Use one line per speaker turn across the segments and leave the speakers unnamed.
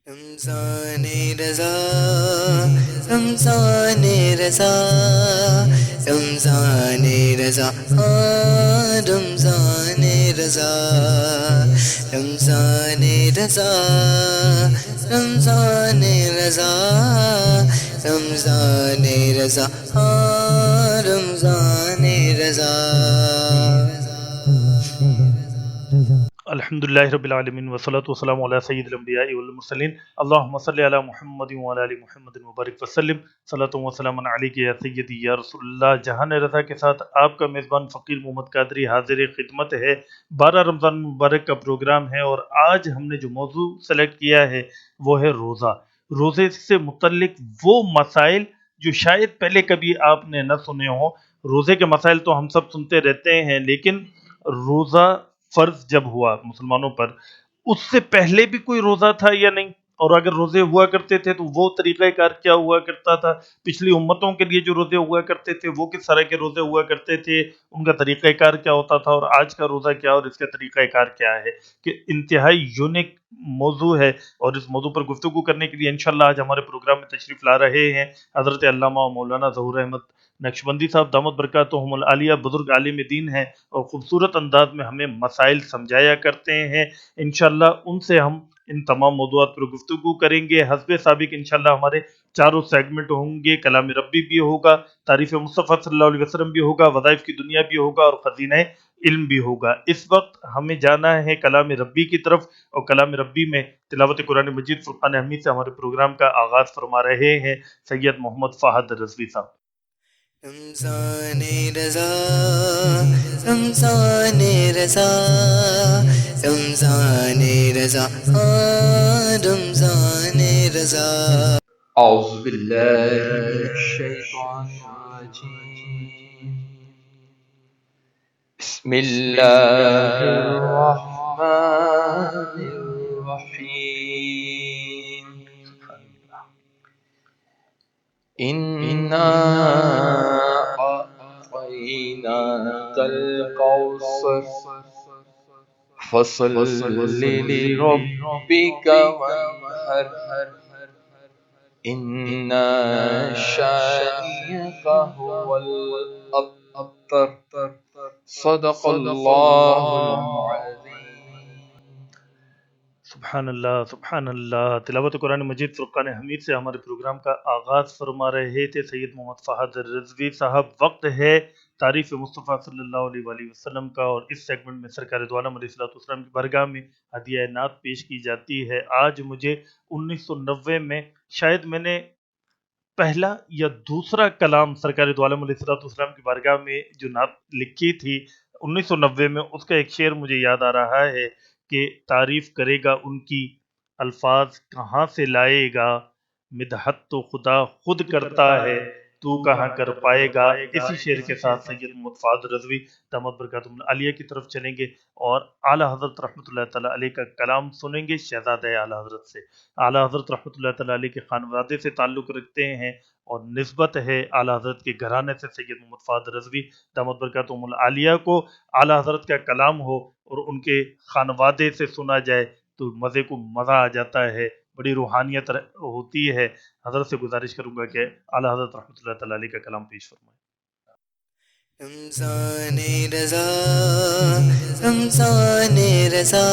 رمضان رضا رمضان رضا رمضان رضا رمضان رضا رمضان رضا رمضان رضا رمضان رضا رمضان رضا
الحمد للہ رب العالمین والصلاة والسلام علی سید الانبیاء والمرسلین اللہم صلی علی محمد وعلی آل محمد مبارک وسلم صلاۃ و سلام علیک یا سیدی یا رسول اللہ۔ جہان رضا کے ساتھ آپ کا میزبان فقیر محمد قادری حاضر خدمت ہے۔ 12 رمضان مبارک کا پروگرام ہے اور آج ہم نے جو موضوع سلیکٹ کیا ہے وہ ہے روزہ۔ روزے سے متعلق وہ مسائل جو شاید پہلے کبھی آپ نے نہ سنے ہوں۔ روزے کے مسائل تو ہم سب سنتے رہتے ہیں، لیکن روزہ فرض جب ہوا مسلمانوں پر، اس سے پہلے بھی کوئی روزہ تھا یا نہیں، اور اگر روزے ہوا کرتے تھے تو وہ طریقہ کار کیا ہوا کرتا تھا، پچھلی امتوں کے لیے جو روزے ہوا کرتے تھے وہ کس طرح کے روزے ہوا کرتے تھے، ان کا طریقہ کار کیا ہوتا تھا، اور آج کا روزہ کیا اور اس کا طریقہ کار کیا ہے، کہ انتہائی یونیک موضوع ہے۔ اور اس موضوع پر گفتگو کرنے کے لیے انشاءاللہ آج ہمارے پروگرام میں تشریف لا رہے ہیں حضرت علامہ و مولانا ظہور احمد نقشبندی صاحب دامت برکاتہم العالیہ۔ بزرگ عالم دین ہیں اور خوبصورت انداز میں ہمیں مسائل سمجھایا کرتے ہیں۔ انشاءاللہ ان سے ہم ان تمام موضوعات پر گفتگو کریں گے۔ حسب سابق انشاءاللہ ہمارے چاروں سیگمنٹ ہوں گے، کلام ربی بھی ہوگا، تعریف مصطفیٰ صلی اللہ علیہ وسلم بھی ہوگا، وظائف کی دنیا بھی ہوگا، اور خزینہ علم بھی ہوگا۔ اس وقت ہمیں جانا ہے کلام ربی کی طرف، اور کلام ربی میں تلاوت قرآن مجید فرقان حمید سے ہمارے پروگرام کا آغاز فرما رہے ہیں سید محمد فہد رضوی صاحب۔
رمضان رضا رمضان رضا رمضان رضا رمضان رضا
اعوذ باللہ من الشیطان الرجیم بسم اللہ الرحمن الرحیم انا اعطیناک الکوثر فصل لربک وانحر ان شانئک هو الابتر صدق اللہ العظیم۔
سبحان اللہ سبحان اللہ۔ تلاوت قرآن مجید فرقان حمید سے ہمارے پروگرام کا آغاز فرما رہے تھے سید محمد فہد رضوی صاحب۔ وقت ہے تعریف مصطفیٰ صلی اللہ علیہ وآلہ وسلم کا، اور اس سیگمنٹ میں سرکار دو عالم علیہ السلام کی بارگاہ میں ہدیہ نعت پیش کی جاتی ہے۔ آج مجھے 1990 میں شاید میں نے پہلا یا دوسرا کلام سرکار دو عالم علیہ السلام کی بارگاہ میں جو نعت لکھی تھی 1990 میں، اس کا ایک شعر مجھے یاد آ رہا ہے کہ تعریف کرے گا ان کی الفاظ کہاں سے لائے گا، مدحت تو خدا خود کرتا ہے تو کہاں کر پائے گا۔ اسی شعر کے ساتھ سید محمد فہد رضوی دامت برکاتہم العالیہ کی طرف چلیں گے اور اعلیٰ حضرت رحمۃ اللہ تعالیٰ علیہ کا کلام سنیں گے شہزادہ اعلیٰ حضرت سے۔ اعلیٰ حضرت رحمۃ اللہ تعالیٰ علیہ کے خانوادے سے تعلق رکھتے ہیں اور نسبت ہے اعلیٰ حضرت کے گھرانے سے سید محمد فہد رضوی دامت برکاتہم العالیہ کو۔ اعلیٰ حضرت کا کلام ہو اور ان کے خانوادے سے سنا جائے تو مزے کو مزہ آ جاتا ہے، بڑی روحانیت ہوتی ہے۔ حضرت سے گزارش کروں گا کہ اعلیٰ حضرت رحمۃ اللہ تعالیٰ علیہ کا کلام پیش فرمائیں۔
رمضان رضا رمضان رضا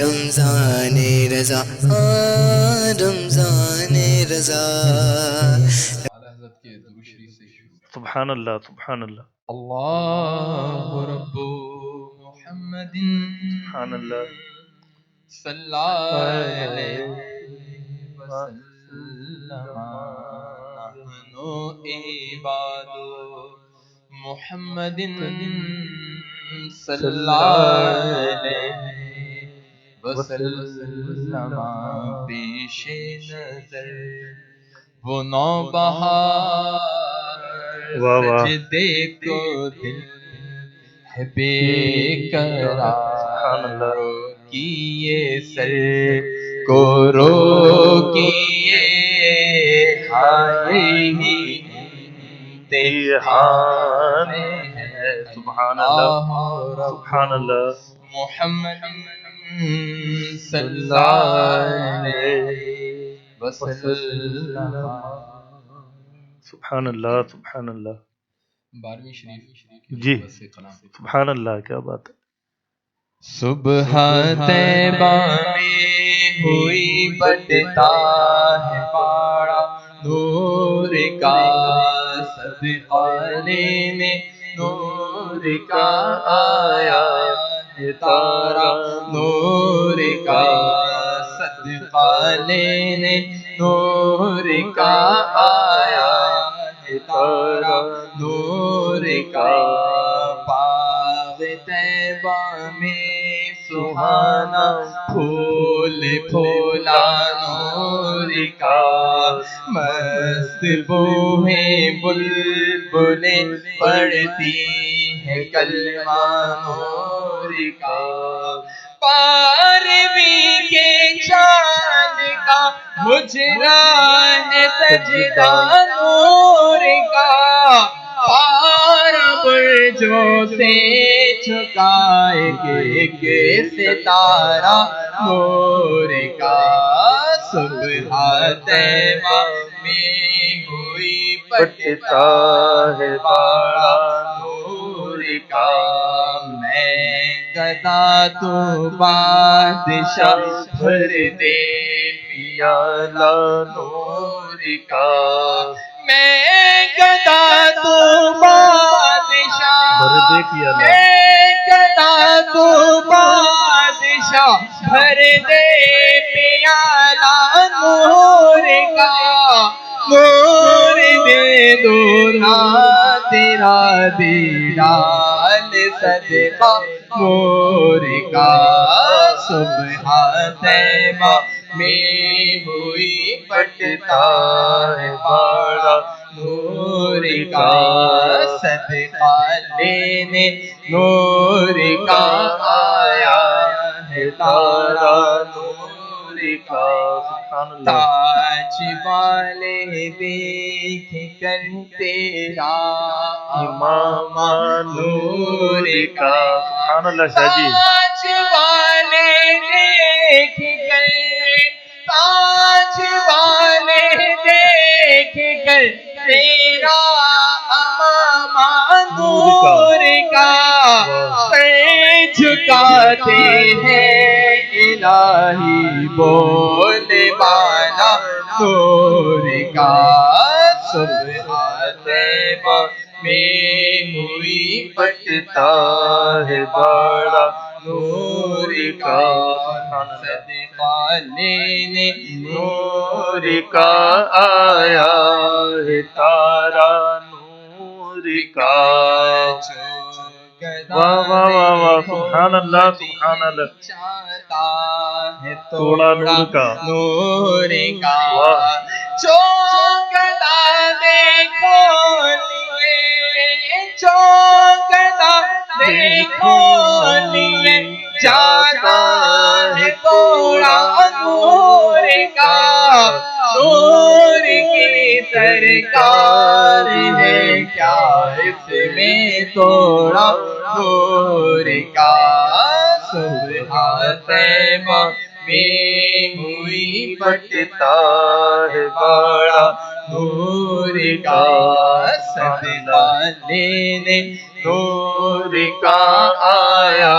رمضان رضا رمضان رضا
اعلیٰ حضرت کے درود شریف سے شروع۔
سبحان اللہ سبحان اللہ
اللہ رب محمد
سبحان اللہ
صلی علیہ وسلم نحن عباد محمد صلی علیہ وسلم پیش نظر وہ نوبہار
واہ واہ
سجدے کو دل ہے بے قرار روکیے سر کو روکیے ہائے ہی امتحان ہے۔
سبحان اللہ سبحان اللہ
محمد صلی اللہ علیہ وسلم.
سبحان اللہ سبحان اللہ.
12ویں شریف
جی سبحان اللہ، کیا بات ہے.
صبح طیبہ میں ہوئی بٹتا ہے پاڑا نور کا صدقہ لینے نور کا آیا ہے تارا نور کا صدقہ لینے نور کا آیا ہے تارا نور کا باغ طیبہ میں سہانا پھول پھولا نور کا مست بوئیں بلبلیں پڑھتی ہے کلمہ نور کا پاروی کے چاند کا مجرا ہے سجدہ نور کا پارا برجوں سے جھکائے گے کہ ستارہ نور کا صبح طیبہ میں ہوئی بٹتا ہے پاڑا نور کا میں گدا تو بادشاہ بھر دے پیالہ نور کا میں گدا تو بادشاہ میں گدا تو بادشاہ بھر دے پیالہ نور کا نور دے دو نا تیرا دیدال صدقہ نور کا صبح طیبہ میں ہوئی بٹتا ہے پاڑا نور کا صدقہ لینے نور کا آیا ہے تارا نور کا تاج والے دیکھ کر تیرا امام نور کا تاج والے دیکھ کر تاج والے دیکھ کر تیرا امام نور کا سر جھکاتے ہیں الہی بولے والا نور کا صبح طیبہ میں ہوئی بٹتا ہے بڑا نور کا صدقہ لینے نور کا آیا ہے تارا نور کا
واہ واہ واہ واہ سبحان اللہ سبحان اللہ.
چاہتا ہے
توڑا نور کا
نور کا چوکتا دیکھو لیے چوکتا دیکھو لیے جاتا ہے توڑا نور کا نور کی سرکار ہے کیا اس میں توڑا نور کا صبح طیبہ میں ہوئی بٹتا ہے بڑا نور کا صدقہ لینے نور کا آیا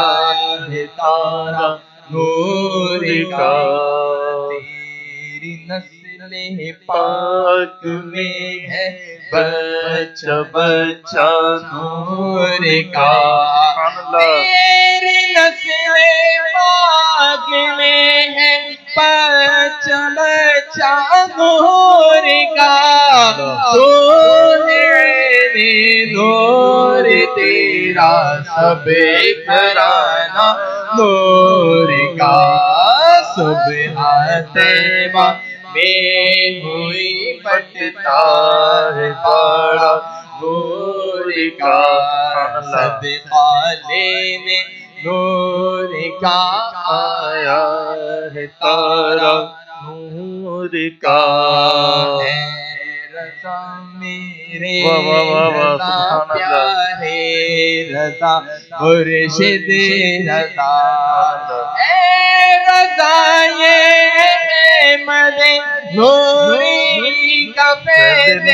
ہے تارا نور کا تیری نسل پاک میں ہے بچہ بچہ نور کا تیری نسل پاک میں ہے بچہ بچہ نور کا تو ہے نور تیرا سب گھرانہ نور کا صبح طیبہ میں ہوئی بٹتا ہے بڑا نور کا صدقہ لینے نور کا آیا ہے تارا نور کا ہے رضا میرے رضا پیارے رضا مرشد رضا
رضائے احمد نوری کا فیض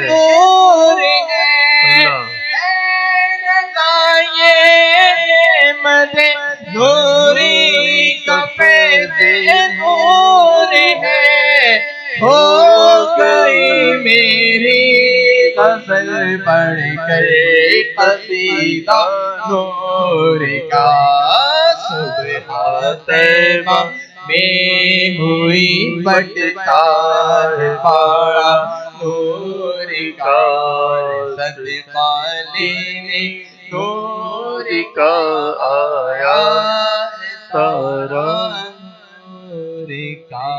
نور ہے، رضائے احمد نوری کا فیض نور ہے، ہو گئی میری غزل پڑھ کر قصیدہ نور کا، صبح طیبہ میں ہوئی بٹکار پاڑا نور کا، صدقہ لینے نور کا آیا تارا نور کا۔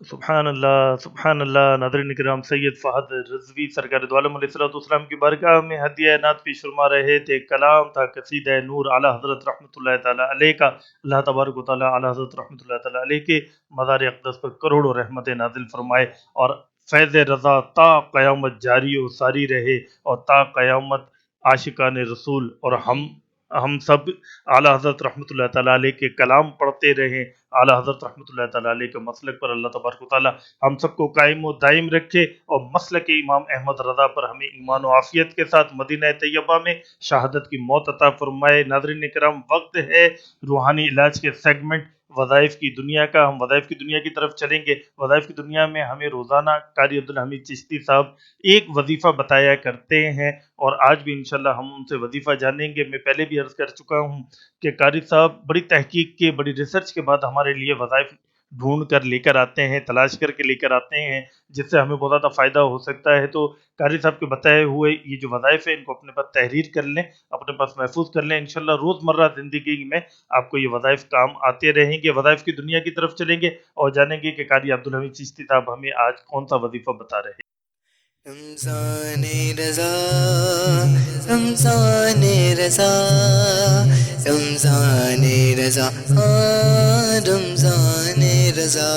سبحان اللہ۔ ناظرین کرام، سید فہد رضوی سرکار دو عالم علیہ الصلوۃ والسلام کی بارگاہ میں ہدیہ نعت پیش فرما رہے تھے۔ کلام تھا قصیدہ نور اعلیٰ حضرت رحمۃ اللہ تعالیٰ علیہ کا۔ اللہ تبارک و تعالیٰ اعلیٰ حضرت رحمۃ اللہ تعالیٰ علیہ کے مزار اقدس پر کروڑوں رحمتیں نازل فرمائے اور فیض رضا تا قیامت جاری و ساری رہے، اور تا قیامت عاشقان رسول اور ہم سب اعلیٰ حضرت رحمۃ اللہ تعالیٰ علیہ کے کلام پڑھتے رہیں۔ اعلیٰ حضرت رحمۃ اللہ تعالیٰ علیہ کے مسلک پر اللہ تبارک و تعالیٰ ہم سب کو قائم و دائم رکھے، اور مسلک امام احمد رضا پر ہمیں ایمان و عافیت کے ساتھ مدینہ طیبہ میں شہادت کی موت عطا فرمائے۔ ناظرین کرام، وقت ہے روحانی علاج کے سیگمنٹ وظائف کی دنیا کا۔ ہم وظائف کی دنیا کی طرف چلیں گے۔ وظائف کی دنیا میں ہمیں روزانہ قاری عبدالحمید چشتی صاحب ایک وظیفہ بتایا کرتے ہیں، اور آج بھی انشاءاللہ ہم ان سے وظیفہ جانیں گے۔ میں پہلے بھی عرض کر چکا ہوں کہ قاری صاحب بڑی تحقیق کے، بڑی ریسرچ کے بعد ہمارے لیے وظائف ڈھونڈ کر لے کر آتے ہیں، تلاش کر کے لے کر آتے ہیں، جس سے ہمیں بہت زیادہ فائدہ ہو سکتا ہے۔ تو قاری صاحب کے بتائے ہوئے یہ جو وظائف ہیں، ان کو اپنے پاس تحریر کر لیں، اپنے پاس محفوظ کر لیں۔ انشاءاللہ روزمرہ زندگی میں آپ کو یہ وظائف کام آتے رہیں گے۔ وظائف کی دنیا کی طرف چلیں گے اور جانیں گے کہ قاری عبدالحمید چشتی صاحب ہمیں آج کون سا وظیفہ بتا رہے ہیں۔
رمضان رضا، رمضان رضا، رمضان رضا، رمضان رضا۔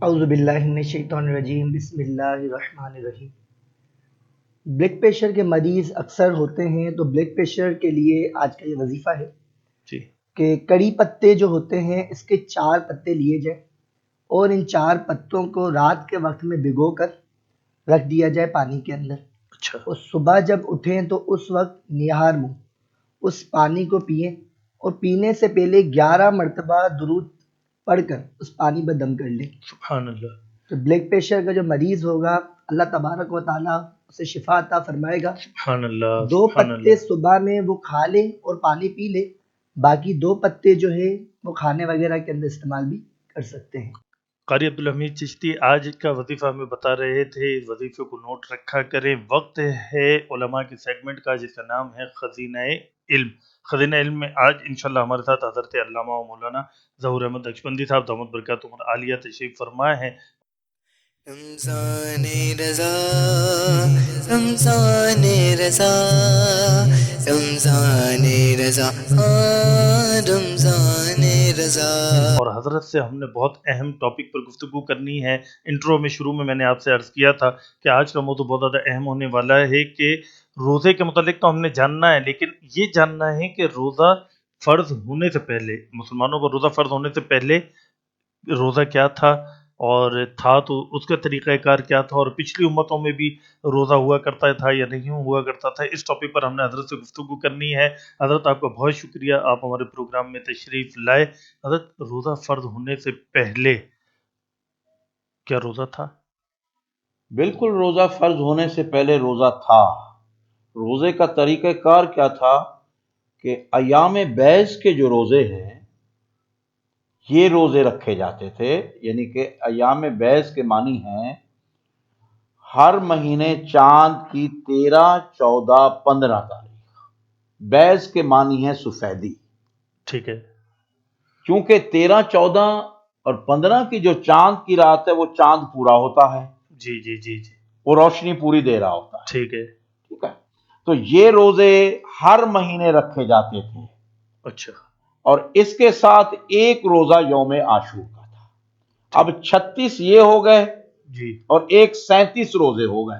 اعوذ باللہ من الشیطان الرجیم، بسم اللہ الرحمن الرحیم۔ بلڈ پریشر کے مریض اکثر ہوتے ہیں، تو بلڈ پریشر کے لیے آج کا یہ وظیفہ ہے
جی
کہ کڑی پتے جو ہوتے ہیں اس کے 4 پتے لیے جائیں، اور ان 4 پتوں کو رات کے وقت میں بھگو کر رکھ دیا جائے پانی کے اندر،
اچھا،
اور صبح جب اٹھیں تو اس وقت نہار منہ اس پانی کو پئیں، اور پینے سے پہلے 11 مرتبہ درود پڑھ کر اس پانی پر دم کر لیں۔
سبحان اللہ۔
تو بلڈ پریشر کا جو مریض ہوگا، اللہ تبارک و تعالیٰ اسے شفا عطا فرمائے گا۔
سبحان اللہ۔
2
سبحان
پتے
اللہ۔
صبح میں وہ کھا لیں اور پانی پی لیں، باقی 2 پتے جو ہے وہ کھانے وغیرہ کے اندر استعمال بھی کر سکتے ہیں۔
قاری عبدالحمید چشتی آج کا وظیفہ ہمیں بتا رہے تھے، اس وظیفے کو نوٹ رکھا کریں۔ وقت ہے علماء کی سیگمنٹ کا، جس کا نام ہے خزینہ علم۔ خزینہ علم میں آج انشاءاللہ ہمارے ساتھ حضرت علامہ و مولانا ظہور احمد نقشبندی صاحب دامت برکاتہم العالیہ تشریف فرما ہے۔
رمضان رضا، رمضان رضا، رمضان رضا، رمضان رضا۔
اور حضرت سے ہم نے بہت اہم ٹاپک پر گفتگو کرنی ہے۔ انٹرو میں شروع میں نے آپ سے عرض کیا تھا کہ آج کا موضوع بہت زیادہ اہم ہونے والا ہے کہ روزے کے متعلق تو ہم نے جاننا ہے، لیکن یہ جاننا ہے کہ روزہ فرض ہونے سے پہلے، مسلمانوں پر روزہ فرض ہونے سے پہلے روزہ کیا تھا، اور تھا تو اس کا طریقہ کار کیا تھا، اور پچھلی امتوں میں بھی روزہ ہوا کرتا تھا یا نہیں ہوا کرتا تھا۔ اس ٹاپک پر ہم نے حضرت سے گفتگو کرنی ہے۔ حضرت آپ کا بہت شکریہ، آپ ہمارے پروگرام میں تشریف لائے۔ حضرت، روزہ فرض ہونے سے پہلے کیا روزہ تھا؟
بالکل، روزہ فرض ہونے سے پہلے روزہ تھا۔ روزے کا طریقہ کار کیا تھا کہ ایام بیض کے جو روزے ہیں یہ روزے رکھے جاتے تھے، یعنی کہ ایام بیض کے معنی ہیں ہر مہینے چاند کی 13، 14، 15 تاریخ۔ بیض کے معنی ہے سفیدی۔
ٹھیک ہے۔
کیونکہ 13، 14 اور 15 کی جو چاند کی رات ہے وہ چاند پورا ہوتا ہے،
جی جی جی جی،
وہ روشنی پوری دے رہا ہوتا ہے۔
ٹھیک ہے۔
ٹھیک ہے، تو یہ روزے ہر مہینے رکھے جاتے تھے،
اچھا،
اور اس کے ساتھ ایک روزہ یوم عاشور کا تھا۔ اب 36 یہ ہو گئے
جی،
اور ایک 37 روزے ہو گئے۔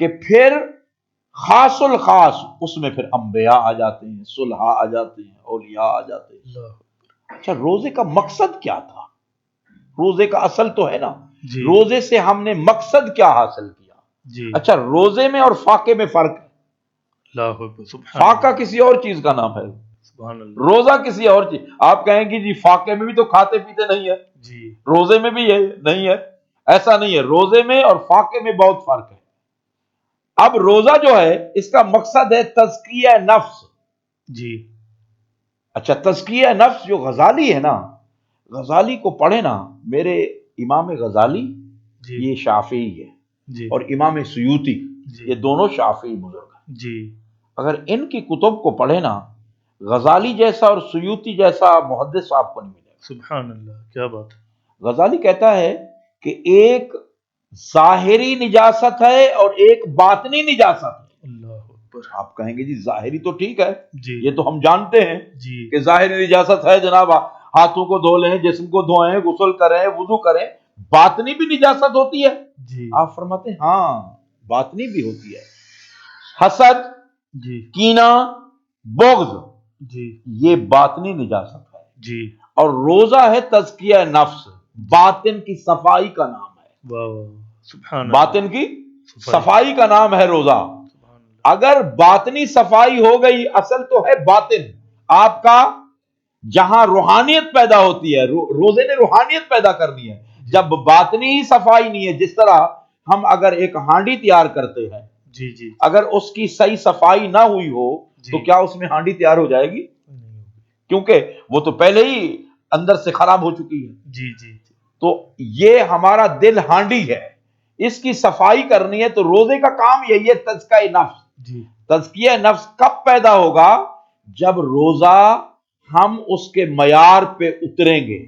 کہ پھر خاص الخاص اس میں پھر انبیاء آ جاتے ہیں، صلحاء آ جاتے ہیں، اولیاء آ جاتے ہیں۔ اچھا روزے کا مقصد کیا تھا؟ روزے کا اصل تو ہے نا،
جی
روزے سے ہم نے مقصد کیا حاصل کیا؟
جی
اچھا روزے میں اور فاقے میں فرق ہے۔
اللہ اکبر، سبحان
فاقہ کسی اور چیز کا نام ہے،
سبحان اللہ،
روزہ کسی اور چیز۔ آپ کہیں گی جی فاقے میں بھی تو کھاتے پیتے نہیں ہے،
جی
روزے میں بھی ہے نہیں ہے، ایسا نہیں ہے، روزے میں اور فاقے میں بہت فرق ہے۔ اب روزہ جو ہے اس کا مقصد ہے تزکیہ نفس۔
جی
اچھا تزکیہ نفس جو غزالی ہے نا، غزالی کو پڑھے نا، میرے امام غزالی
جی
یہ شافعی ہے
جی
اور امام سیوطی
جی
یہ دونوں شافعی بزرگ ہیں،
جی
اگر ان کی کتب کو پڑھے نا، غزالی جیسا اور سیوطی جیسا محدث آپ کو نہیں ملے گا۔
سبحان اللہ، کیا بات ہے،
غزالی کہتا ہے کہ ایک ظاہری نجاست ہے اور ایک باطنی نجاست ہے۔
اللہ اکبر،
آپ کہیں گے جی ظاہری تو ٹھیک ہے،
جی
یہ تو ہم جانتے ہیں
جی
کہ ظاہری نجاست ہے جناب، ہاتھوں کو دھو لیں، جسم کو دھوئیں، غسل کریں، وضو کریں۔ باطنی بھی نجاست ہوتی ہے؟
جی
آپ فرماتے ہیں ہاں باطنی بھی ہوتی ہے، حسد،
جی
کینہ، بغض،
جی
یہ باطنی نجاست ہے۔
جی،
اور روزہ ہے تزکیہ نفس، باطن کی صفائی کا نام ہے،
واہ واہ، سبحان اللہ،
باطن کی صفائی کا نام ہے روزہ۔
سبحان اللہ،
اگر باطنی صفائی ہو گئی، اصل تو ہے باطن آپ کا، جہاں روحانیت پیدا ہوتی ہے، روزے نے روحانیت پیدا کرنی ہے۔ جب باطنی ہی صفائی نہیں ہے، جس طرح ہم اگر ایک ہانڈی تیار کرتے ہیں،
جی جی
اگر اس کی صحیح صفائی نہ ہوئی ہو تو کیا اس میں ہانڈی تیار ہو جائے گی؟ کیونکہ وہ تو پہلے ہی اندر سے خراب ہو چکی ہے۔
جی جی
تو یہ ہمارا دل ہانڈی ہے، اس کی صفائی کرنی ہے، تو روزے کا کام یہی ہے، تزکیہ نفس۔
جی
تزکیہ نفس کب پیدا ہوگا؟ جب روزہ ہم اس کے معیار پہ اتریں گے،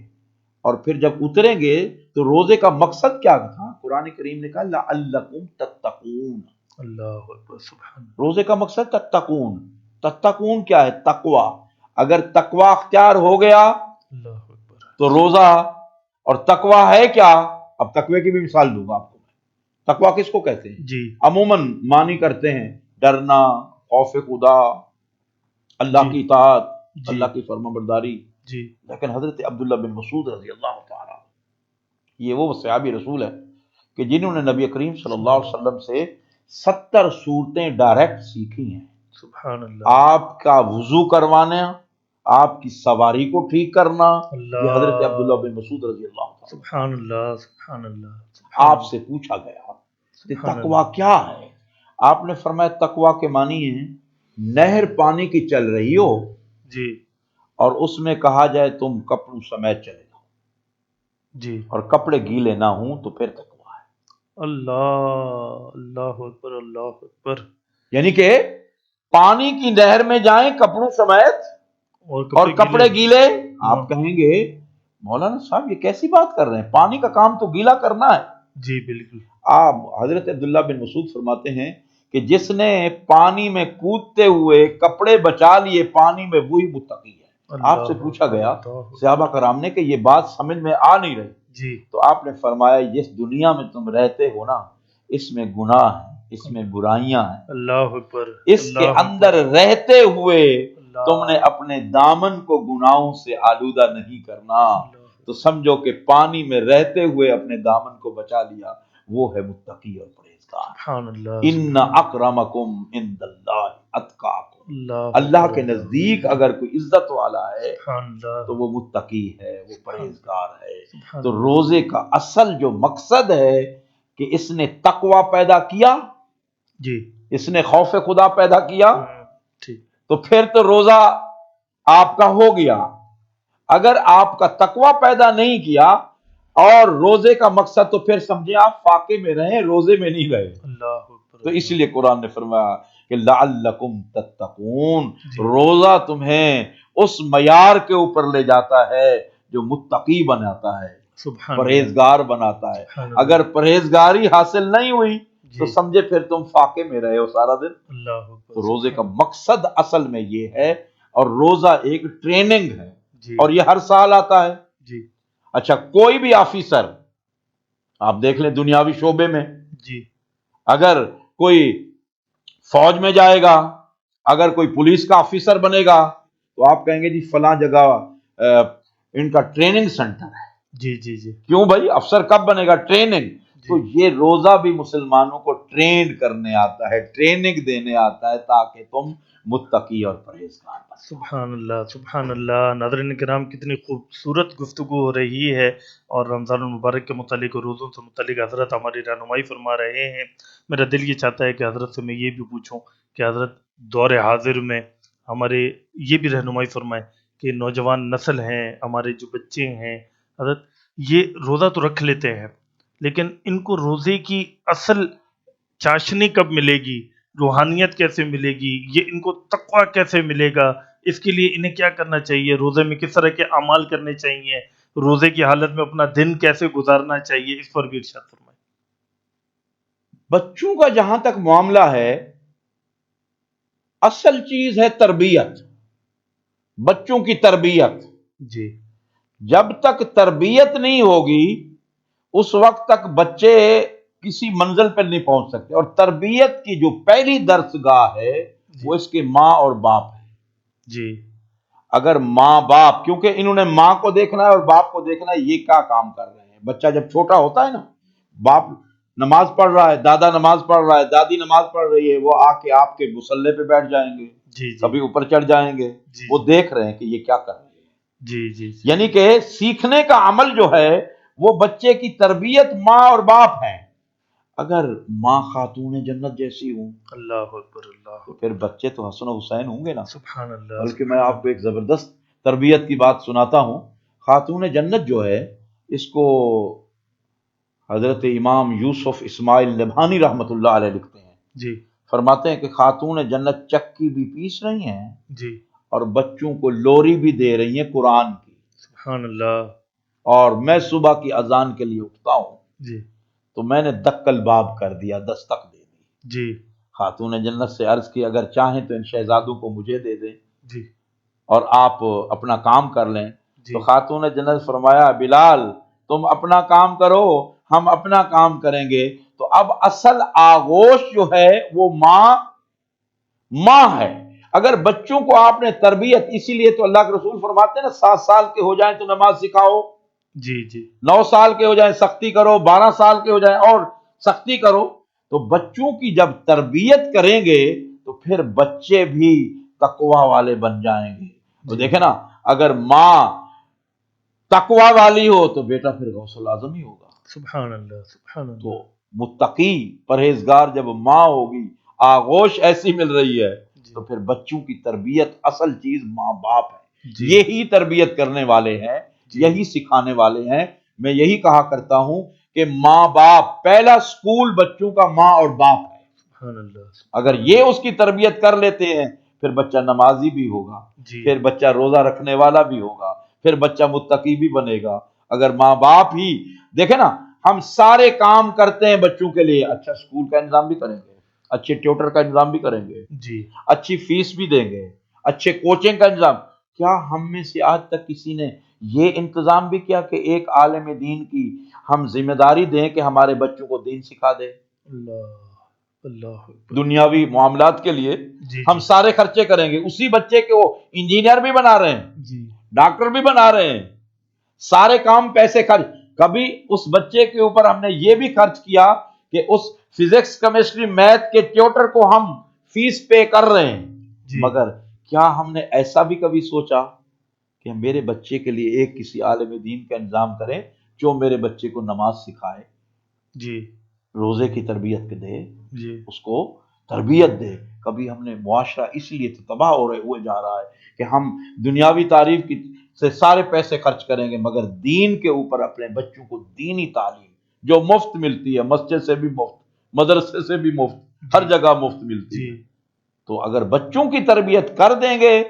اور پھر جب اتریں گے تو روزے کا مقصد کیا تھا؟ قرآن کریم نے کہا لعلکم تتقون،
اللہ اکبر، سبحان
روزے کا مقصد تتقون۔ تتقون کیا ہے؟ تقوی۔ اگر تقوی اختیار ہو گیا
اللہ اکبر،
تو روزہ، اور تقوی ہے کیا؟ اب تقوی کی بھی مثال دوں گا آپ کو۔ تقوی کس کو کہتے ہیں؟
جی
عموماً معنی کرتے ہیں ڈرنا، خوف خدا، اللہ
جی
کی اطاعت،
جی
اللہ کی فرما برداری۔
جی
لیکن حضرت عبداللہ بن مسعود رضی اللہ تعالیٰ، یہ وہ صحابی رسول ہے کہ جنہوں نے نبی کریم صلی اللہ علیہ وسلم سے 70 صورتیں ڈائریکٹ سیکھی ہیں۔
سبحان اللہ،
آپ کا وضو کروانا، آپ کی سواری کو ٹھیک کرنا، یہ حضرت عبداللہ بن مسعود رضی اللہ تعالیٰ۔
سبحان اللہ، سبحان اللہ،
آپ سے پوچھا گیا کہ
سبحان
تقوی کیا ہے؟ آپ نے فرمایا تقوی کے معنی ہے نہر پانی کی چل رہی ہو
جی
اور اس میں کہا جائے تم کپڑوں سمیت چلے جاؤ،
جی،
اور کپڑے گیلے نہ ہوں، تو پھر تقوی ہے۔
اللہ، اللہ اکبر، اللہ اکبر،
یعنی کہ پانی کی نہر میں جائیں کپڑوں سمیت اور کپڑے گیلے۔ آپ کہیں گے مولانا صاحب یہ کیسی بات کر رہے ہیں، پانی کا کام تو گیلا کرنا ہے۔
جی بالکل،
آپ حضرت عبداللہ بن مسعود فرماتے ہیں کہ جس نے پانی میں کودتے ہوئے کپڑے بچا لیے پانی میں، وہی متقی ہے۔ آپ سے پوچھا گیا صحابہ کرام نے کہ یہ بات سمجھ میں آ نہیں رہی،
جی
تو آپ نے فرمایا جس دنیا میں تم رہتے ہو نا، اس میں گناہ ہے، اس میں برائیاں ہیں،
اللہ اکبر،
اس کے اندر رہتے ہوئے تم نے اپنے دامن کو گناہوں سے آلودہ نہیں کرنا، تو سمجھو کہ پانی میں رہتے ہوئے اپنے دامن کو بچا لیا، وہ ہے متقی اور پرہیزگار۔
سبحان اللہ،
ان اکرمکم عند اللہ اتقاکم، اللہ کے نزدیک اگر کوئی عزت والا ہے
سبحان اللہ،
تو وہ متقی ہے، وہ پرہیزگار ہے۔
سبحان
تو
اللہ،
روزے کا اصل جو مقصد ہے کہ اس نے تقوی پیدا کیا،
جی
اس نے خوف خدا پیدا کیا،
ٹھیک،
تو پھر تو روزہ آپ کا ہو گیا۔ اگر آپ کا تقوی پیدا نہیں کیا اور روزے کا مقصد، تو پھر سمجھے آپ فاقے میں رہیں، روزے میں نہیں رہے۔
اللہ اکبر،
تو اس لیے قرآن نے فرمایا کہ لعلکم تتقون،
جی،
روزہ تمہیں اس معیار کے اوپر لے جاتا ہے جو متقی بناتا ہے،
سبحان اللہ،
پرہیزگار بناتا ہے۔
سبحان اللہ،
اگر پرہیزگاری حاصل نہیں ہوئی
جی،
تو سمجھے پھر تم فاقے میں رہے ہو سارا دن۔
اللہ اکبر،
تو روزے کا مقصد اصل میں یہ ہے، اور روزہ ایک ٹریننگ ہے،
جی،
اور یہ ہر سال آتا ہے۔
جی
اچھا کوئی بھی آفیسر آپ دیکھ لیں دنیاوی شعبے میں،
جی،
اگر کوئی فوج میں جائے گا، اگر کوئی پولیس کا آفیسر بنے گا تو آپ کہیں گے جی فلاں جگہ ان کا ٹریننگ سینٹر ہے.
جی جی جی
کیوں بھائی؟ افسر کب بنے گا؟ ٹریننگ. تو یہ روزہ بھی مسلمانوں کو ٹرین کرنے آتا ہے، ٹریننگ دینے آتا ہے تاکہ تم متقی اور پرہیزگار بن.
سبحان اللہ سبحان اللہ. ناظرین کرام، کتنی خوبصورت گفتگو ہو رہی ہے اور رمضان المبارک کے متعلق اور روزوں سے متعلق حضرت ہماری رہنمائی فرما رہے ہیں. میرا دل یہ چاہتا ہے کہ حضرت سے میں یہ بھی پوچھوں کہ حضرت دور حاضر میں ہمارے یہ بھی رہنمائی فرمائیں کہ نوجوان نسل ہیں، ہمارے جو بچے ہیں حضرت، یہ روزہ تو رکھ لیتے ہیں لیکن ان کو روزے کی اصل چاشنی کب ملے گی، روحانیت کیسے ملے گی، یہ ان کو تقویٰ کیسے ملے گا، اس کے لیے انہیں کیا کرنا چاہیے، روزے میں کس طرح کے اعمال کرنے چاہیے، روزے کی حالت میں اپنا دن کیسے گزارنا چاہیے، اس پر بھی ارشاد فرمائیں.
بچوں کا جہاں تک معاملہ ہے، اصل چیز ہے تربیت، بچوں کی تربیت.
جی
جب تک تربیت نہیں ہوگی اس وقت تک بچے کسی منزل پر نہیں پہنچ سکتے. اور تربیت کی جو پہلی درسگاہ ہے وہ اس کے ماں اور باپ ہے.
جی
اگر ماں باپ، کیونکہ انہوں نے ماں کو دیکھنا ہے اور باپ کو دیکھنا ہے یہ کیا کام کر رہے ہیں. بچہ جب چھوٹا ہوتا ہے نا، باپ نماز پڑھ رہا ہے، دادا نماز پڑھ رہا ہے، دادی نماز پڑھ رہی ہے، وہ آ کے آپ کے مصلے پہ بیٹھ جائیں گے،
جی جی
کبھی اوپر چڑھ جائیں گے.
جی
وہ دیکھ رہے ہیں کہ یہ کیا کر رہے ہیں.
جی جی
یعنی کہ سیکھنے کا عمل جو ہے وہ بچے کی تربیت ماں اور باپ ہے. اگر ماں خاتون جنت جیسی ہوں
اللہ اکبر اللہ
تو
اکبر.
پھر بچے تو حسن و حسین ہوں گے نا.
سبحان اللہ
بلکہ میں آپ کو ایک زبردست تربیت کی بات سناتا ہوں. خاتون جنت جو ہے، اس کو حضرت امام یوسف اسماعیل نبہانی رحمۃ اللہ علیہ لکھتے ہیں.
جی
فرماتے ہیں کہ خاتون جنت چکی بھی پیس رہی ہیں
جی
اور بچوں کو لوری بھی دے رہی ہیں قرآن کی.
سبحان اللہ.
اور میں صبح کی اذان کے لیے اٹھتا ہوں
جی
تو میں نے دکل باب کر دیا، دستک دے دی.
جی
خاتون جنت سے عرض کی اگر چاہیں تو ان شہزادوں کو مجھے دے دیں
جی
اور آپ اپنا کام کر لیں.
جی
تو خاتون جنت فرمایا بلال تم اپنا کام کرو، ہم اپنا کام کریں گے. تو اب اصل آغوش جو ہے وہ ماں ہے. اگر بچوں کو آپ نے تربیت، اسی لیے تو اللہ کے رسول فرماتے ہیں نا 7 سال کے ہو جائیں تو نماز سکھاؤ،
جی جی
9 سال کے ہو جائیں سختی کرو، 12 سال کے ہو جائیں اور سختی کرو. تو بچوں کی جب تربیت کریں گے تو پھر بچے بھی تقوی والے بن جائیں گے. تو دیکھیں نا، اگر ماں تقوی والی ہو تو بیٹا پھر غوث الاعظم ہی ہوگا.
سبحان اللہ سبحان اللہ.
تو متقی پرہیزگار جب ماں ہوگی، آغوش ایسی مل رہی ہے، تو پھر بچوں کی تربیت اصل چیز ماں باپ ہے.
جی.
یہی تربیت کرنے والے ہیں،
جی.
یہی سکھانے والے ہیں. میں یہی کہا کرتا ہوں کہ ماں باپ، پہلا سکول بچوں کا ماں اور باپ ہے.
سبحان اللہ.
اگر یہ اس کی تربیت کر لیتے ہیں پھر بچہ نمازی بھی ہوگا،
جی.
پھر بچہ روزہ رکھنے والا بھی ہوگا، پھر بچہ متقی بھی بنے گا. اگر ماں باپ ہی، دیکھیں نا، ہم سارے کام کرتے ہیں بچوں کے لیے، اچھا سکول کا انتظام بھی کریں گے، اچھے ٹیوٹر کا انتظام بھی کریں گے،
جی
اچھی فیس بھی دیں گے، اچھے کوچنگ کا انتظام. کیا ہم میں سے آج تک کسی نے یہ انتظام بھی کیا کہ ایک عالم دین کی ہم ذمہ داری دیں کہ ہمارے بچوں کو دین سکھا دے؟
اللہ اللہ.
دنیاوی معاملات کے لیے
جی
ہم سارے خرچے کریں گے، اسی بچے کو انجینئر بھی بنا رہے ہیں،
جی
ڈاکٹر بھی بنا رہے ہیں، سارے کام پیسے خرچ. کبھی اس بچے کے اوپر ہم نے یہ بھی خرچ کیا کہ اس فزکس کیمسٹری میتھ کے ٹیوٹر کو ہم فیس پے کر رہے ہیں.
جی.
مگر کیا ہم نے ایسا بھی کبھی سوچا کہ میرے بچے کے لیے ایک کسی عالم دین کا انتظام کریں جو میرے بچے کو نماز سکھائے،
جی
روزے کی تربیت دے،
جی
اس کو تربیت دے. کبھی ہم نے معاشرہ اس لیے تو تباہ ہوئے جا رہا ہے کہ ہم دنیاوی تعریف کی سے سارے پیسے خرچ کریں گے مگر دین کے اوپر اپنے بچوں کو دینی تعلیم جو مفت ملتی ہے، مسجد سے بھی مفت، مدرسے سے بھی مفت، ہر جگہ مفت ملتی ہے. تو اگر بچوں کی تربیت کر دیں گے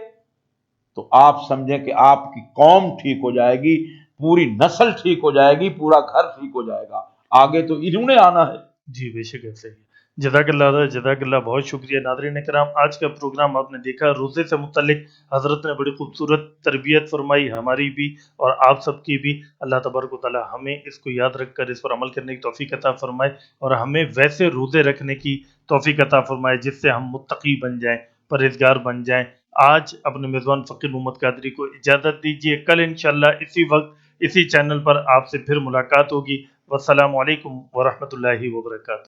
تو آپ سمجھیں کہ آپ کی قوم ٹھیک ہو جائے گی، پوری نسل ٹھیک ہو جائے گی، پورا گھر ٹھیک ہو جائے گا. آگے تو انہوں نے آنا ہے.
جی بے شک ایسے ہی. جزاک اللہ بہت شکریہ ناظرین کرام، آج کا پروگرام آپ نے دیکھا، روزے سے متعلق حضرت نے بڑی خوبصورت تربیت فرمائی ہماری بھی اور آپ سب کی بھی۔ اللہ تبارک و تعالی ہمیں اس کو یاد رکھ کر اس پر عمل کرنے کی توفیق عطا فرمائے اور ہمیں ویسے روزے رکھنے کی توفیق عطا فرمائے جس سے ہم متقی بن جائیں، پرہیزگار بن جائیں۔ آج اپنے میزبان فقیر محمد قادری کو اجازت دیجیے، کل انشاءاللہ اسی وقت اسی چینل پر آپ سے پھر ملاقات ہوگی۔ والسلام علیکم ورحمۃ اللہ وبرکاتہ۔